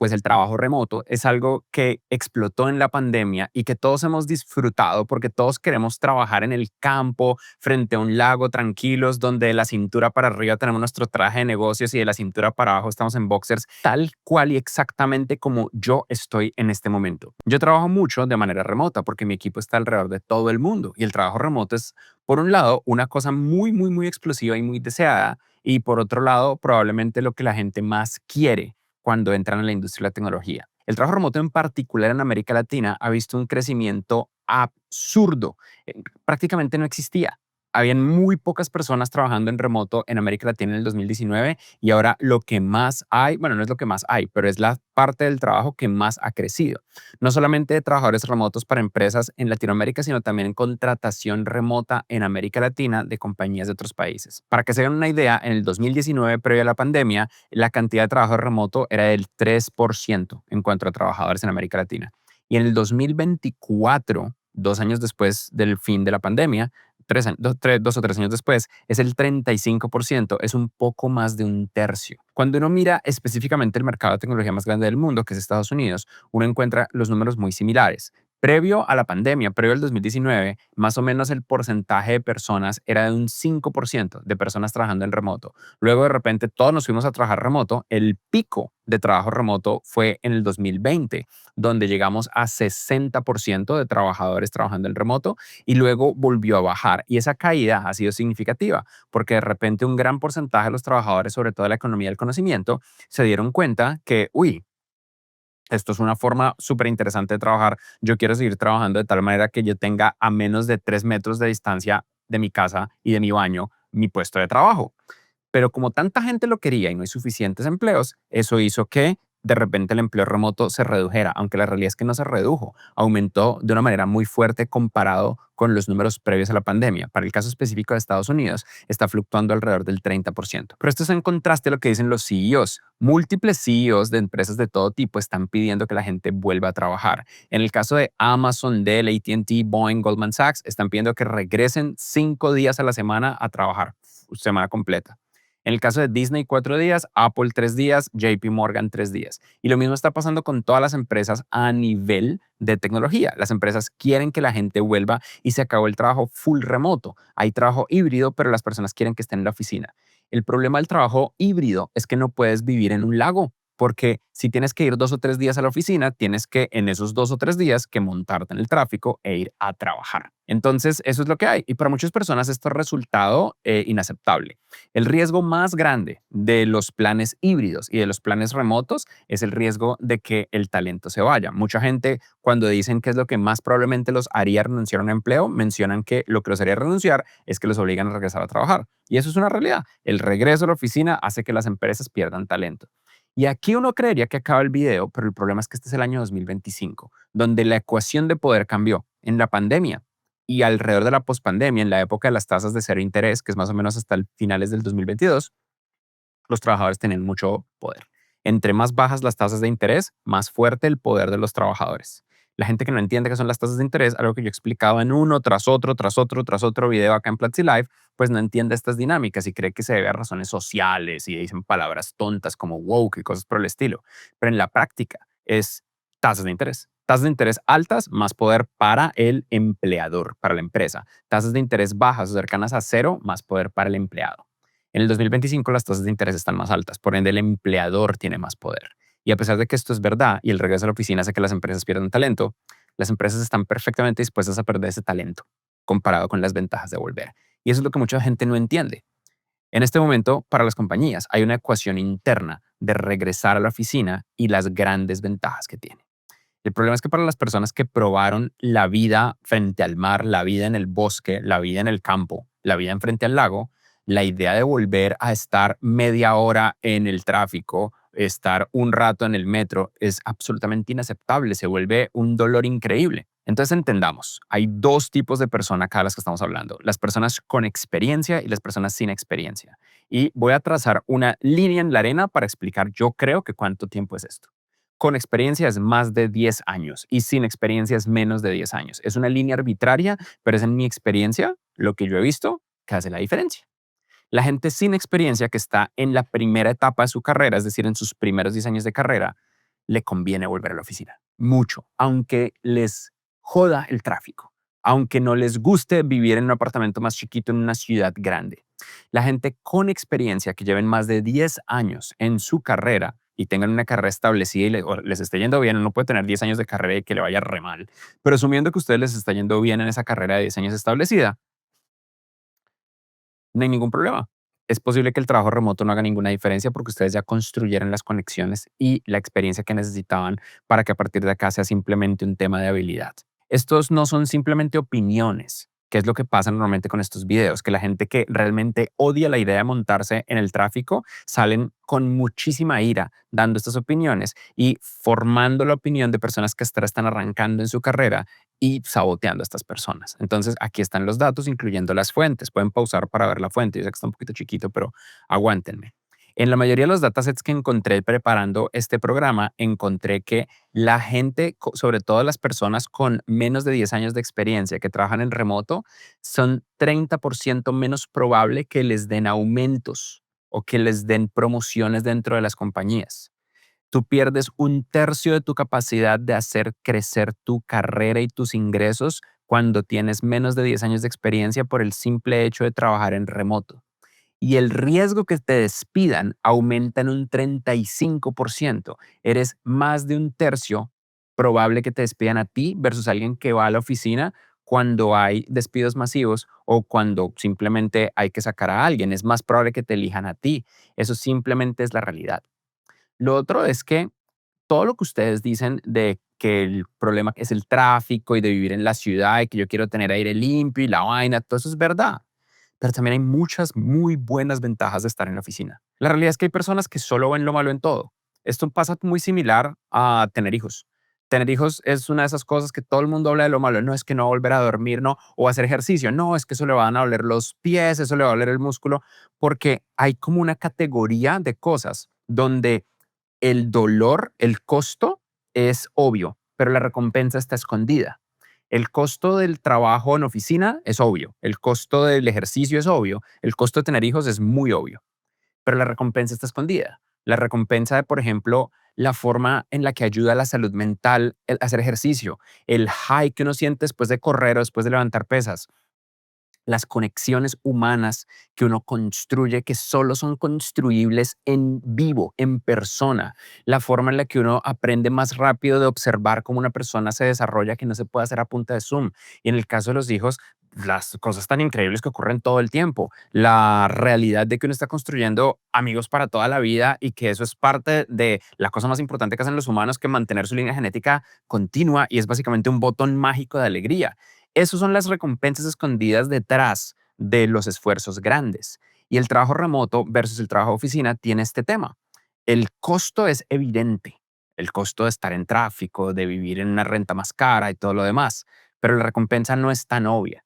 Pues el trabajo remoto es algo que explotó en la pandemia y que todos hemos disfrutado porque todos queremos trabajar en el campo, frente a un lago, tranquilos, donde de la cintura para arriba tenemos nuestro traje de negocios y de la cintura para abajo estamos en boxers, tal cual y exactamente como yo estoy en este momento. Yo trabajo mucho de manera remota porque mi equipo está alrededor de todo el mundo y el trabajo remoto es, por un lado, una cosa muy explosiva y muy deseada, y por otro lado, probablemente lo que la gente más quiere cuando entran en la industria de la tecnología. El trabajo remoto en particular en América Latina ha visto un crecimiento absurdo. Prácticamente no existía. Habían muy pocas personas trabajando en remoto en América Latina en el 2019 y ahora lo que más hay, bueno, no es lo que más hay, pero es la parte del trabajo que más ha crecido. No solamente de trabajadores remotos para empresas en Latinoamérica, sino también en contratación remota en América Latina de compañías de otros países. Para que se den una idea, en el 2019, previo a la pandemia, la cantidad de trabajo remoto era del 3% en cuanto a trabajadores en América Latina. Y en el 2024, 2 años después del fin de la pandemia, 2 o 3 años después, es el 35%, es un poco más de un tercio. Cuando uno mira específicamente el mercado de tecnología más grande del mundo, que es Estados Unidos, uno encuentra los números muy similares. Previo a la pandemia, previo al 2019, más o menos el porcentaje de personas era de un 5% de personas trabajando en remoto. Luego de repente todos nos fuimos a trabajar remoto. El pico de trabajo remoto fue en el 2020, donde llegamos a 60% de trabajadores trabajando en remoto y luego volvió a bajar. Y esa caída ha sido significativa porque de repente un gran porcentaje de los trabajadores, sobre todo de la economía del conocimiento, se dieron cuenta que, uy, esto es una forma súper interesante de trabajar. Yo quiero seguir trabajando de tal manera que yo tenga a menos de 3 metros de distancia de mi casa y de mi baño mi puesto de trabajo. Pero como tanta gente lo quería y no hay suficientes empleos, eso hizo que de repente el empleo remoto se redujera, aunque la realidad es que no se redujo, aumentó de una manera muy fuerte comparado con los números previos a la pandemia. Para el caso específico de Estados Unidos, está fluctuando alrededor del 30%. Pero esto es en contraste a lo que dicen los CEOs. Múltiples CEOs de empresas de todo tipo están pidiendo que la gente vuelva a trabajar. En el caso de Amazon, Dell, AT&T, Boeing, Goldman Sachs, están pidiendo que regresen 5 días a la semana a trabajar, semana completa. En el caso de Disney, 4 días, Apple 3 días, JP Morgan 3 días. Y lo mismo está pasando con todas las empresas a nivel de tecnología. Las empresas quieren que la gente vuelva y se acabó el trabajo full remoto. Hay trabajo híbrido, pero las personas quieren que estén en la oficina. El problema del trabajo híbrido es que no puedes vivir en un lago, porque si tienes que ir 2 o 3 días a la oficina, tienes que en esos 2 o 3 días que montarte en el tráfico e ir a trabajar. Entonces, eso es lo que hay. Y para muchas personas esto ha resultado inaceptable. El riesgo más grande de los planes híbridos y de los planes remotos es el riesgo de que el talento se vaya. Mucha gente, cuando dicen qué es lo que más probablemente los haría renunciar a un empleo, mencionan que lo que los haría renunciar es que los obligan a regresar a trabajar. Y eso es una realidad. El regreso a la oficina hace que las empresas pierdan talento. Y aquí uno creería que acaba el video, pero el problema es que este es el año 2025, donde la ecuación de poder cambió. En la pandemia y alrededor de la pospandemia, en la época de las tasas de cero interés, que es más o menos hasta el finales del 2022, los trabajadores tenían mucho poder. Entre más bajas las tasas de interés, más fuerte el poder de los trabajadores. La gente que no entiende qué son las tasas de interés, algo que yo explicaba en uno tras otro video acá en Platzi Live, pues no entiende estas dinámicas y cree que se debe a razones sociales y dicen palabras tontas como woke y cosas por el estilo. Pero en la práctica es tasas de interés. Tasas de interés altas, más poder para el empleador, para la empresa. Tasas de interés bajas o cercanas a cero, más poder para el empleado. En el 2025 las tasas de interés están más altas, por ende el empleador tiene más poder. Y a pesar de que esto es verdad y el regreso a la oficina hace que las empresas pierdan talento, las empresas están perfectamente dispuestas a perder ese talento comparado con las ventajas de volver. Y eso es lo que mucha gente no entiende. En este momento, para las compañías, hay una ecuación interna de regresar a la oficina y las grandes ventajas que tiene. El problema es que para las personas que probaron la vida frente al mar, la vida en el bosque, la vida en el campo, la vida enfrente al lago, la idea de volver a estar media hora en el tráfico, estar un rato en el metro, es absolutamente inaceptable, se vuelve un dolor increíble. Entonces entendamos, hay dos tipos de personas acá de las que estamos hablando, las personas con experiencia y las personas sin experiencia. Y voy a trazar una línea en la arena para explicar yo creo que cuánto tiempo es esto. Con experiencia es más de 10 años y sin experiencia es menos de 10 años. Es una línea arbitraria, pero es en mi experiencia, lo que yo he visto, que hace la diferencia. La gente sin experiencia que está en la primera etapa de su carrera, es decir, en sus primeros 10 años de carrera, le conviene volver a la oficina. Mucho, aunque les joda el tráfico, aunque no les guste vivir en un apartamento más chiquito en una ciudad grande. La gente con experiencia que lleven más de 10 años en su carrera y tengan una carrera establecida y o les esté yendo bien, uno puede tener 10 años de carrera y que le vaya re mal, pero asumiendo que a ustedes les está yendo bien en esa carrera de 10 años establecida, no hay ningún problema. Es posible que el trabajo remoto no haga ninguna diferencia porque ustedes ya construyeron las conexiones y la experiencia que necesitaban para que a partir de acá sea simplemente un tema de habilidad. Estos no son simplemente opiniones, que es lo que pasa normalmente con estos videos, que la gente que realmente odia la idea de montarse en el tráfico salen con muchísima ira dando estas opiniones y formando la opinión de personas que están arrancando en su carrera y saboteando a estas personas. Entonces, aquí están los datos, incluyendo las fuentes. Pueden pausar para ver la fuente. Yo sé que está un poquito chiquito, pero aguántenme. En la mayoría de los datasets que encontré preparando este programa, encontré que la gente, sobre todo las personas con menos de 10 años de experiencia que trabajan en remoto, son 30% menos probable que les den aumentos o que les den promociones dentro de las compañías. Tú pierdes un tercio de tu capacidad de hacer crecer tu carrera y tus ingresos cuando tienes menos de 10 años de experiencia por el simple hecho de trabajar en remoto. Y el riesgo que te despidan aumenta en un 35%. Eres más de un tercio probable que te despidan a ti versus alguien que va a la oficina cuando hay despidos masivos o cuando simplemente hay que sacar a alguien. Es más probable que te elijan a ti. Eso simplemente es la realidad. Lo otro es que todo lo que ustedes dicen de que el problema es el tráfico y de vivir en la ciudad y que yo quiero tener aire limpio y la vaina, todo eso es verdad. Pero también hay muchas muy buenas ventajas de estar en la oficina. La realidad es que hay personas que solo ven lo malo en todo. Esto pasa muy similar a tener hijos. Tener hijos es una de esas cosas que todo el mundo habla de lo malo. No es que no va a volver a dormir, no, o hacer ejercicio. No, es que eso le van a doler los pies, eso le va a doler el músculo, porque hay como una categoría de cosas donde el dolor, el costo es obvio, pero la recompensa está escondida. El costo del trabajo en oficina es obvio, el costo del ejercicio es obvio, el costo de tener hijos es muy obvio, pero la recompensa está escondida. La recompensa de, por ejemplo, la forma en la que ayuda a la salud mental el hacer ejercicio, el high que uno siente después de correr o después de levantar pesas, las conexiones humanas que uno construye que solo son construibles en vivo, en persona, la forma en la que uno aprende más rápido de observar cómo una persona se desarrolla que no se puede hacer a punta de Zoom. Y en el caso de los hijos, las cosas tan increíbles que ocurren todo el tiempo, la realidad de que uno está construyendo amigos para toda la vida y que eso es parte de la cosa más importante que hacen los humanos, que mantener su línea genética continua y es básicamente un botón mágico de alegría. Esas son las recompensas escondidas detrás de los esfuerzos grandes. Y el trabajo remoto versus el trabajo de oficina tiene este tema. El costo es evidente. El costo de estar en tráfico, de vivir en una renta más cara y todo lo demás. Pero la recompensa no es tan obvia.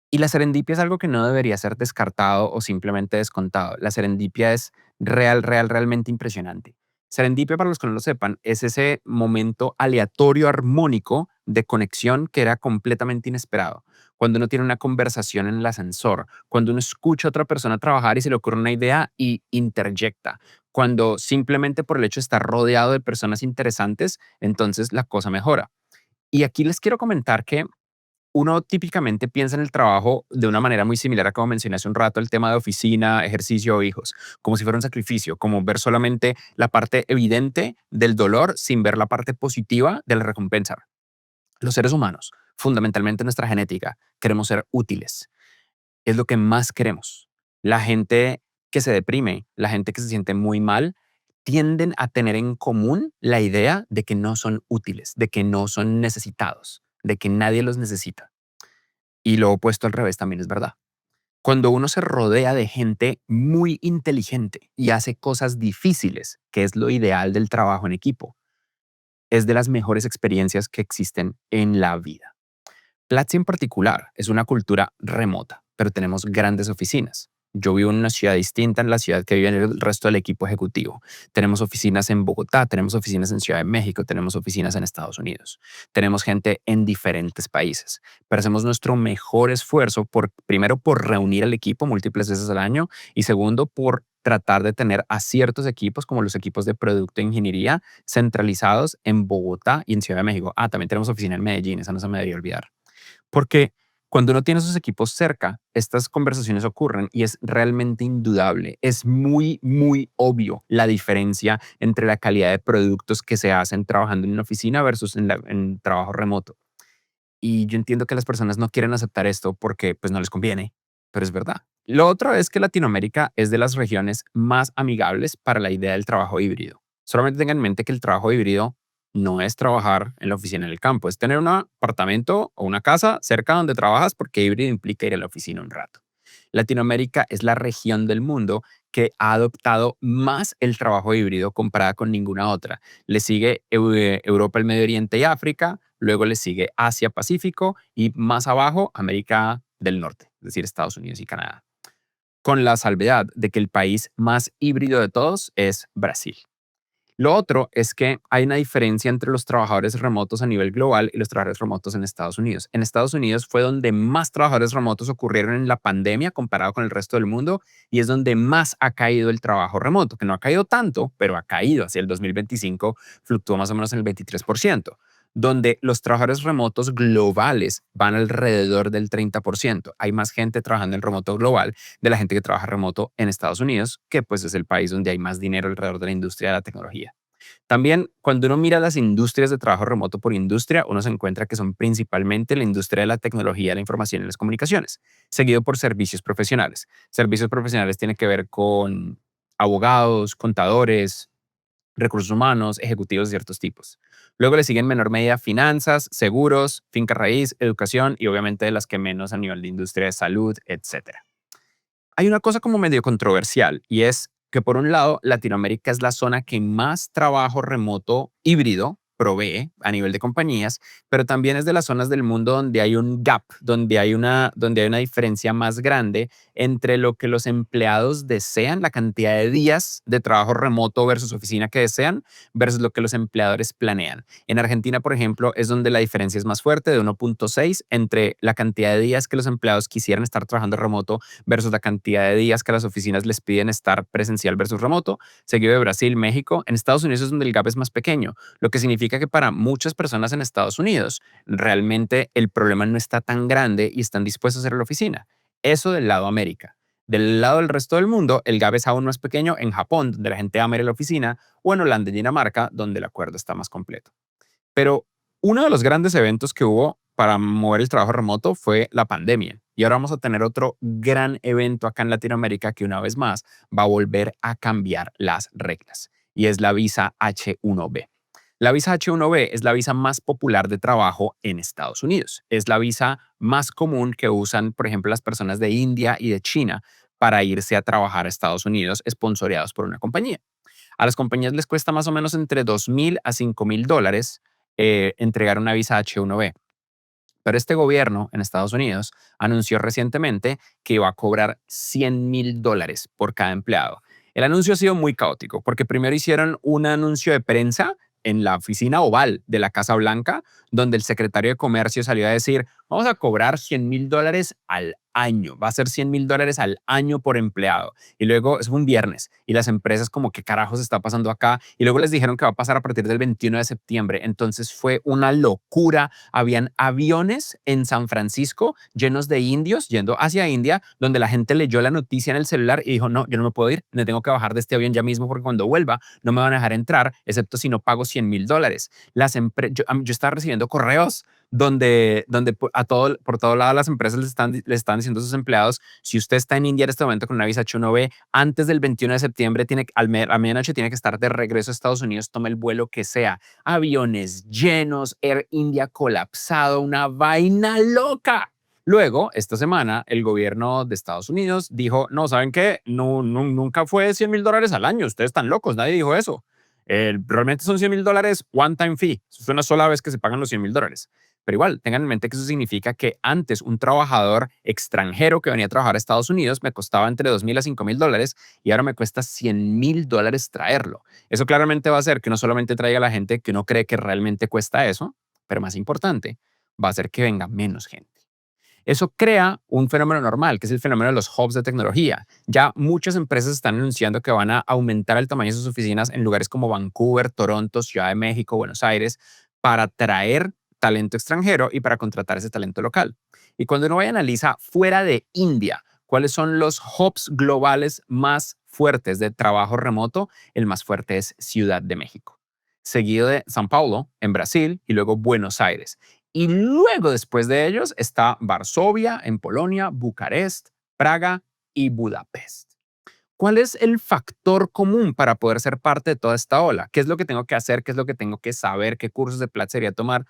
Y la serendipia es algo que no debería ser descartado o simplemente descontado. La serendipia es realmente impresionante. Serendipia, para los que no lo sepan, es ese momento aleatorio armónico de conexión que era completamente inesperado. Cuando uno tiene una conversación en el ascensor, cuando uno escucha a otra persona trabajar y se le ocurre una idea y interjecta, cuando simplemente por el hecho de estar rodeado de personas interesantes, entonces la cosa mejora. Y aquí les quiero comentar que uno típicamente piensa en el trabajo de una manera muy similar a como mencioné hace un rato el tema de oficina, ejercicio o hijos, como si fuera un sacrificio, como ver solamente la parte evidente del dolor sin ver la parte positiva de la recompensa. Los seres humanos, fundamentalmente nuestra genética, queremos ser útiles. Es lo que más queremos. La gente que se deprime, la gente que se siente muy mal, tienden a tener en común la idea de que no son útiles, de que no son necesitados, de que nadie los necesita. Y lo opuesto al revés también es verdad. Cuando uno se rodea de gente muy inteligente y hace cosas difíciles, que es lo ideal del trabajo en equipo, es de las mejores experiencias que existen en la vida. Platzi en particular es una cultura remota, pero tenemos grandes oficinas. Yo vivo en una ciudad distinta en la ciudad que vive el resto del equipo ejecutivo. Tenemos oficinas en Bogotá, tenemos oficinas en Ciudad de México, tenemos oficinas en Estados Unidos. Tenemos gente en diferentes países, pero hacemos nuestro mejor esfuerzo primero por reunir al equipo múltiples veces al año y segundo por tratar de tener a ciertos equipos, como los equipos de producto e ingeniería, centralizados en Bogotá y en Ciudad de México. También tenemos oficina en Medellín, esa no se me debería olvidar. Porque cuando uno tiene esos equipos cerca, estas conversaciones ocurren y es realmente indudable. Es muy, muy obvio la diferencia entre la calidad de productos que se hacen trabajando en una oficina versus en trabajo remoto. Y yo entiendo que las personas no quieren aceptar esto porque pues no les conviene, pero es verdad. Lo otro es que Latinoamérica es de las regiones más amigables para la idea del trabajo híbrido. Solamente tengan en mente que el trabajo híbrido no es trabajar en la oficina en el campo, es tener un apartamento o una casa cerca donde trabajas porque híbrido implica ir a la oficina un rato. Latinoamérica es la región del mundo que ha adoptado más el trabajo híbrido comparada con ninguna otra. Le sigue Europa, el Medio Oriente y África, luego le sigue Asia, Pacífico y más abajo América del Norte, es decir, Estados Unidos y Canadá. Con la salvedad de que el país más híbrido de todos es Brasil. Lo otro es que hay una diferencia entre los trabajadores remotos a nivel global y los trabajadores remotos en Estados Unidos. En Estados Unidos fue donde más trabajadores remotos ocurrieron en la pandemia comparado con el resto del mundo y es donde más ha caído el trabajo remoto, que no ha caído tanto, pero ha caído. Hacia el 2025 fluctuó más o menos en el 23%, donde los trabajadores remotos globales van alrededor del 30%. Hay más gente trabajando en remoto global de la gente que trabaja remoto en Estados Unidos, que pues es el país donde hay más dinero alrededor de la industria de la tecnología. También, cuando uno mira las industrias de trabajo remoto por industria, uno se encuentra que son principalmente la industria de la tecnología, la información y las comunicaciones, seguido por servicios profesionales. Servicios profesionales tiene que ver con abogados, contadores, recursos humanos, ejecutivos de ciertos tipos. Luego le siguen en menor medida finanzas, seguros, finca raíz, educación y obviamente de las que menos a nivel de industria de salud, etcétera. Hay una cosa como medio controversial y es que por un lado Latinoamérica es la zona que más trabajo remoto híbrido provee a nivel de compañías, pero también es de las zonas del mundo donde hay un gap, donde hay una diferencia más grande entre lo que los empleados desean, la cantidad de días de trabajo remoto versus oficina que desean, versus lo que los empleadores planean. En Argentina, por ejemplo, es donde la diferencia es más fuerte, de 1.6 entre la cantidad de días que los empleados quisieran estar trabajando remoto versus la cantidad de días que las oficinas les piden estar presencial versus remoto, seguido de Brasil, México. En Estados Unidos es donde el gap es más pequeño, lo que significa que para muchas personas en Estados Unidos realmente el problema no está tan grande y están dispuestos a ir a la oficina. Eso del lado América. Del lado del resto del mundo, el gap es aún más pequeño en Japón, donde la gente ama ir a la oficina, o en Holanda y Dinamarca, donde el acuerdo está más completo. Pero uno de los grandes eventos que hubo para mover el trabajo remoto fue la pandemia. Y ahora vamos a tener otro gran evento acá en Latinoamérica que una vez más va a volver a cambiar las reglas. Y es la visa H1B. La visa H1B es la visa más popular de trabajo en Estados Unidos. Es la visa más común que usan, por ejemplo, las personas de India y de China para irse a trabajar a Estados Unidos, esponsoreados por una compañía. A las compañías les cuesta más o menos entre $2,000 a $5,000 entregar una visa H1B. Pero este gobierno en Estados Unidos anunció recientemente que iba a cobrar $100,000 por cada empleado. El anuncio ha sido muy caótico porque primero hicieron un anuncio de prensa en la oficina oval de la Casa Blanca, donde el secretario de Comercio salió a decir, vamos a cobrar $100,000 al año, va a ser $100,000 al año por empleado. Y luego, es un viernes, y las empresas como, ¿qué carajos está pasando acá? Y luego les dijeron que va a pasar a partir del 21 de septiembre. Entonces fue una locura. Habían aviones en San Francisco llenos de indios yendo hacia India, donde la gente leyó la noticia en el celular y dijo, no, yo no me puedo ir, me tengo que bajar de este avión ya mismo porque cuando vuelva no me van a dejar entrar, excepto si no pago $100,000. Yo estaba recibiendo correos donde por todo lado las empresas les están diciendo a sus empleados, si usted está en India en este momento con una visa H1B, antes del 21 de septiembre, a medianoche tiene que estar de regreso a Estados Unidos, tome el vuelo que sea. Aviones llenos, Air India colapsado, una vaina loca. Luego, esta semana, el gobierno de Estados Unidos dijo, no, ¿saben qué? No, nunca fue $100,000 al año, ustedes están locos, nadie dijo eso. Realmente son $100,000 one time fee, es una sola vez que se pagan los $100,000. Pero igual, tengan en mente que eso significa que antes un trabajador extranjero que venía a trabajar a Estados Unidos me costaba entre $2,000 a $5,000 y ahora me cuesta $100,000 traerlo. Eso claramente va a hacer que no solamente traiga a la gente que uno cree que realmente cuesta eso, pero más importante, va a hacer que venga menos gente. Eso crea un fenómeno normal, que es el fenómeno de los hubs de tecnología. Ya muchas empresas están anunciando que van a aumentar el tamaño de sus oficinas en lugares como Vancouver, Toronto, Ciudad de México, Buenos Aires, para atraer talento extranjero y para contratar ese talento local. Y cuando uno vaya a analiza fuera de India, cuáles son los hubs globales más fuertes de trabajo remoto, el más fuerte es Ciudad de México, seguido de São Paulo en Brasil y luego Buenos Aires. Y luego después de ellos está Varsovia en Polonia, Bucarest, Praga y Budapest. ¿Cuál es el factor común para poder ser parte de toda esta ola? ¿Qué es lo que tengo que hacer? ¿Qué es lo que tengo que saber? ¿Qué cursos de Platzi sería tomar?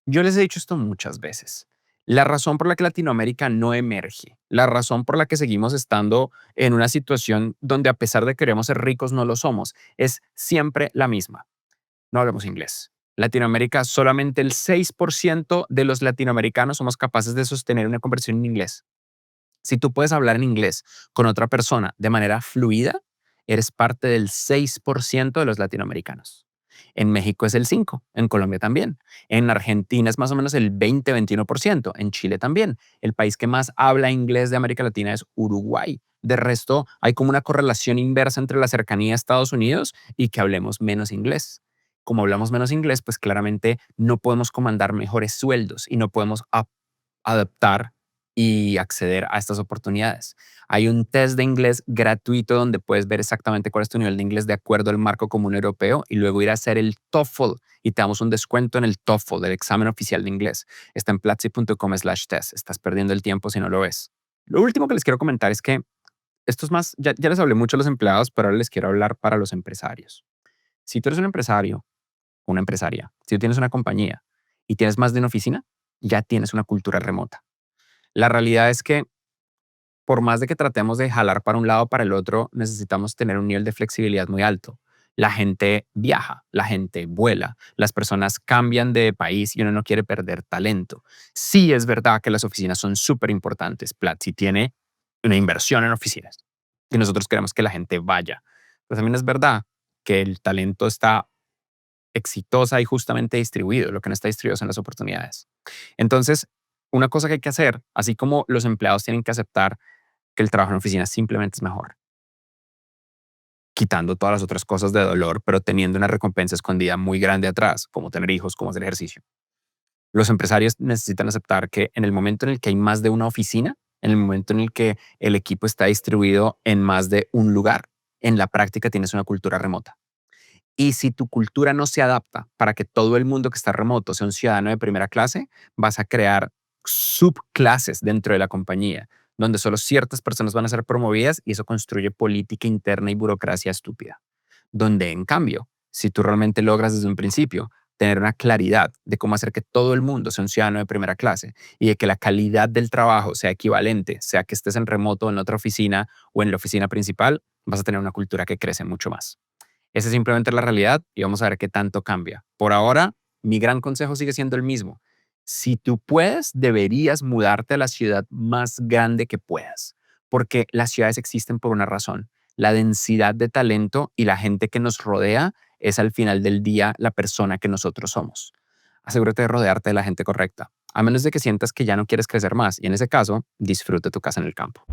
Yo les he dicho esto muchas veces. La razón por la que Latinoamérica no emerge, la razón por la que seguimos estando en una situación donde a pesar de que queremos ser ricos no lo somos, es siempre la misma. No hablamos inglés. Latinoamérica, solamente el 6% de los latinoamericanos somos capaces de sostener una conversación en inglés. Si tú puedes hablar en inglés con otra persona de manera fluida, eres parte del 6% de los latinoamericanos. En México es el 5%, en Colombia también. En Argentina es más o menos el 20-21%, en Chile también. El país que más habla inglés de América Latina es Uruguay. De resto, hay como una correlación inversa entre la cercanía a Estados Unidos y que hablemos menos inglés. Como hablamos menos inglés, pues claramente no podemos comandar mejores sueldos y no podemos adaptar y acceder a estas oportunidades. Hay un test de inglés gratuito donde puedes ver exactamente cuál es tu nivel de inglés de acuerdo al marco común europeo y luego ir a hacer el TOEFL y te damos un descuento en el TOEFL, el examen oficial de inglés. Está en platzi.com/test. Estás perdiendo el tiempo si no lo ves. Lo último que les quiero comentar es que esto es más, ya les hablé mucho a los empleados, pero ahora les quiero hablar para los empresarios. Si tú eres un empresario, una empresaria, si tú tienes una compañía y tienes más de una oficina, ya tienes una cultura remota. La realidad es que por más de que tratemos de jalar para un lado o para el otro, necesitamos tener un nivel de flexibilidad muy alto. La gente viaja, la gente vuela, las personas cambian de país y uno no quiere perder talento. Sí es verdad que las oficinas son súper importantes. Platzi tiene una inversión en oficinas y nosotros queremos que la gente vaya. Pero también es verdad que el talento está exitosa y justamente distribuido. Lo que no está distribuido son las oportunidades. Entonces, una cosa que hay que hacer, así como los empleados tienen que aceptar que el trabajo en oficina simplemente es mejor, quitando todas las otras cosas de dolor, pero teniendo una recompensa escondida muy grande atrás, como tener hijos, como hacer ejercicio. Los empresarios necesitan aceptar que en el momento en el que hay más de una oficina, en el momento en el que el equipo está distribuido en más de un lugar, en la práctica tienes una cultura remota. Y si tu cultura no se adapta para que todo el mundo que está remoto sea un ciudadano de primera clase, vas a crear subclases dentro de la compañía, donde solo ciertas personas van a ser promovidas y eso construye política interna y burocracia estúpida. Donde, en cambio, si tú realmente logras desde un principio tener una claridad de cómo hacer que todo el mundo sea un ciudadano de primera clase y de que la calidad del trabajo sea equivalente, sea que estés en remoto, en otra oficina o en la oficina principal, vas a tener una cultura que crece mucho más. Esa es simplemente la realidad y vamos a ver qué tanto cambia. Por ahora, mi gran consejo sigue siendo el mismo. Si tú puedes, deberías mudarte a la ciudad más grande que puedas, porque las ciudades existen por una razón. La densidad de talento y la gente que nos rodea es al final del día la persona que nosotros somos. Asegúrate de rodearte de la gente correcta, a menos de que sientas que ya no quieres crecer más y en ese caso, disfruta tu casa en el campo.